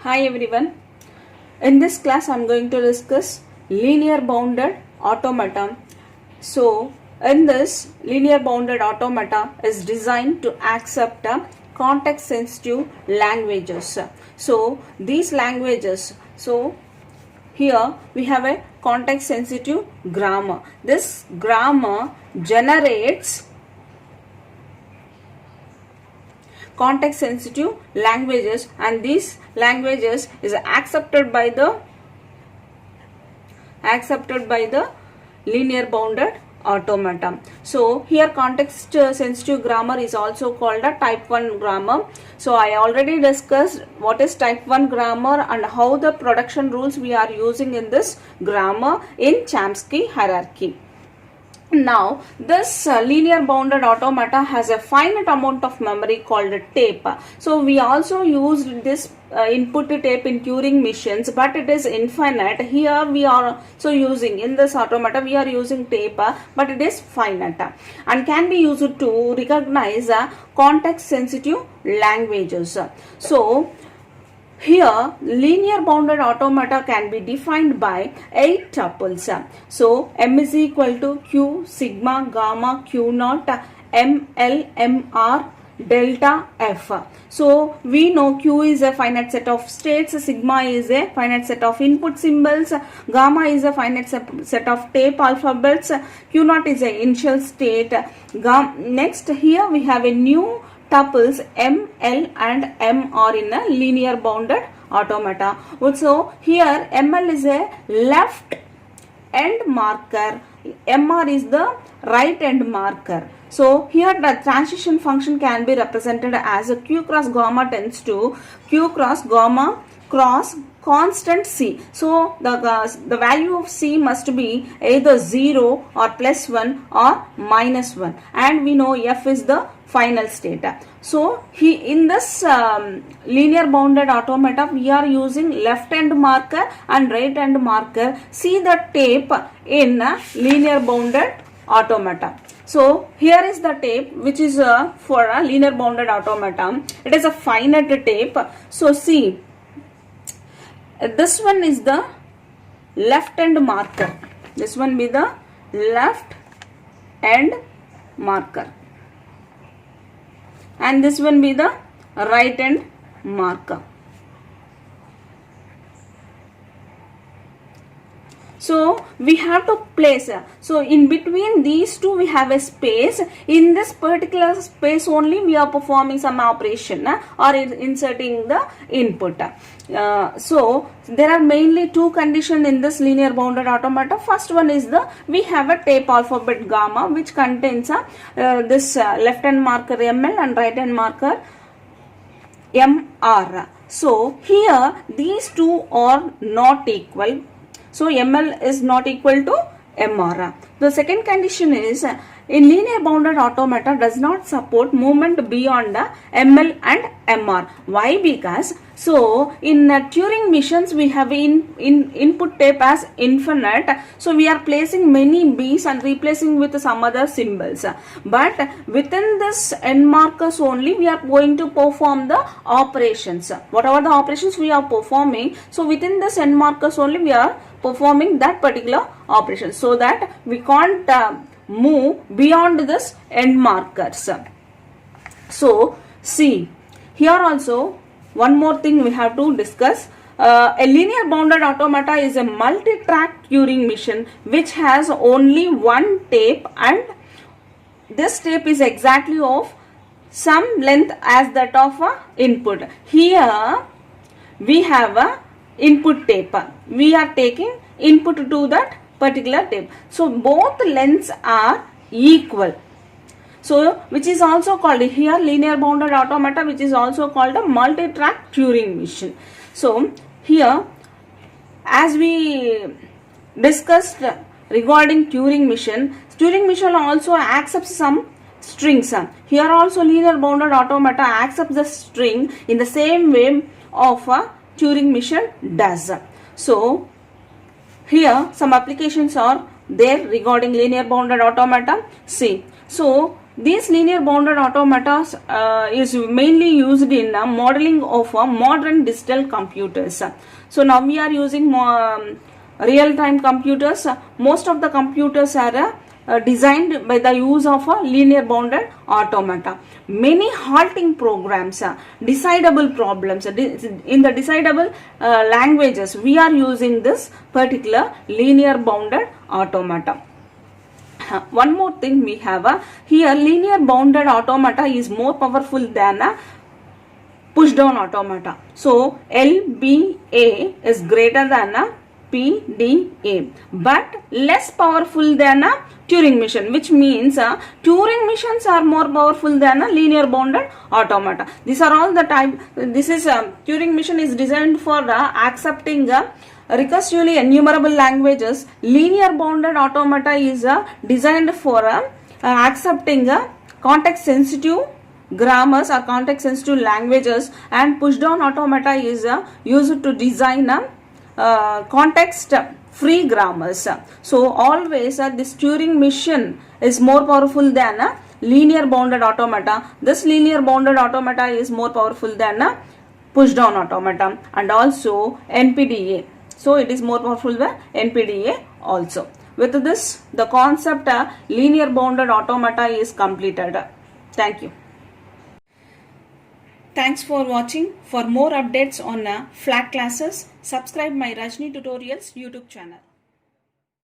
Hi everyone. In this class I am going to discuss linear bounded automata. So in this linear bounded automata is designed to accept context sensitive languages. So these languages, here we have a context sensitive grammar. This grammar generates context sensitive languages, and these languages is accepted by the linear bounded automata. So here context sensitive grammar is also called a type 1 grammar. So I already discussed what is type 1 grammar and how the production rules we are using in this grammar in Chomsky hierarchy. Now this linear bounded automata has a finite amount of memory called tape. So we also used this input tape in Turing machines, but it is infinite. Here we are so using in this automata we are using tape, but it is finite and can be used to recognize context sensitive languages. So here linear bounded automata can be defined by 8 tuples. So M is equal to Q sigma gamma Q naught M L M R delta F. So we know Q is a finite set of states, sigma is a finite set of input symbols, gamma is a finite set of tape alphabets, Q naught is a initial state. Next here we have a new tuples M, L and M are in a linear bounded automata. So here ML is a left end marker, MR is the right end marker. So here the transition function can be represented as a Q cross gamma tends to Q cross gamma cross constant C. So the value of C must be either 0 or plus 1 or minus 1, and we know F is the final state. So in this linear bounded automata we are using left end marker and right end marker. See the tape in linear bounded automata. So here is the tape which is for a linear bounded automata. It is a finite tape. So see, this one is the left end marker. This one be the left end marker, and this one be the right end marker. So we have to place, so in between these two we have a space. In this particular space only we are performing some operation or inserting the input. So there are mainly two conditions in this linear bounded automata. First one is we have a tape alphabet gamma which contains this left hand marker ML and right hand marker MR. So here these two are not equal. So ML is not equal to MR. The second condition is in linear bounded automata does not support movement beyond ML and MR. Why? Because so in Turing machines we have input tape as infinite. So we are placing many B's and replacing with some other symbols. But within this end markers only we are going to perform the operations. Whatever the operations we are performing, so within this end markers only we are performing that particular operation, so that we can't move beyond this end markers. So see, here also one more thing we have to discuss. A linear bounded automata is a multi-track Turing machine which has only one tape, and this tape is exactly of some length as that of input. Here we have a input tape. We are taking input to that particular tape. So both lengths are equal. So which is also called here linear bounded automata, which is also called a multi-track Turing machine. So here as we discussed regarding Turing machine also accepts some strings. Here also linear bounded automata accepts the string in the same way of a Turing machine does. So here some applications are there regarding linear bounded automata. See, so These linear bounded automata is mainly used in modeling of modern digital computers. So now we are using real-time computers. Most of the computers are designed by the use of a linear bounded automata. Many halting programs, decidable problems, in the decidable languages, we are using this particular linear bounded automata. One more thing we have here, linear bounded automata is more powerful than a push down automata. So LBA is greater than a PDA, but less powerful than a Turing machine, which means Turing machines are more powerful than a linear bounded automata. These are all the type. This is Turing machine is designed for accepting recursively enumerable languages. Linear bounded automata is designed for accepting context sensitive grammars or context sensitive languages, and push down automata is used to design context free grammars. So always this Turing machine is more powerful than a linear bounded automata. This linear bounded automata is more powerful than a push down automata, and also NPDA. So it is more powerful than NPDA also. With this, the concept linear bounded automata is completed. Thank you. Thanks for watching. For more updates on flat classes, subscribe my Rajni Tutorials YouTube channel.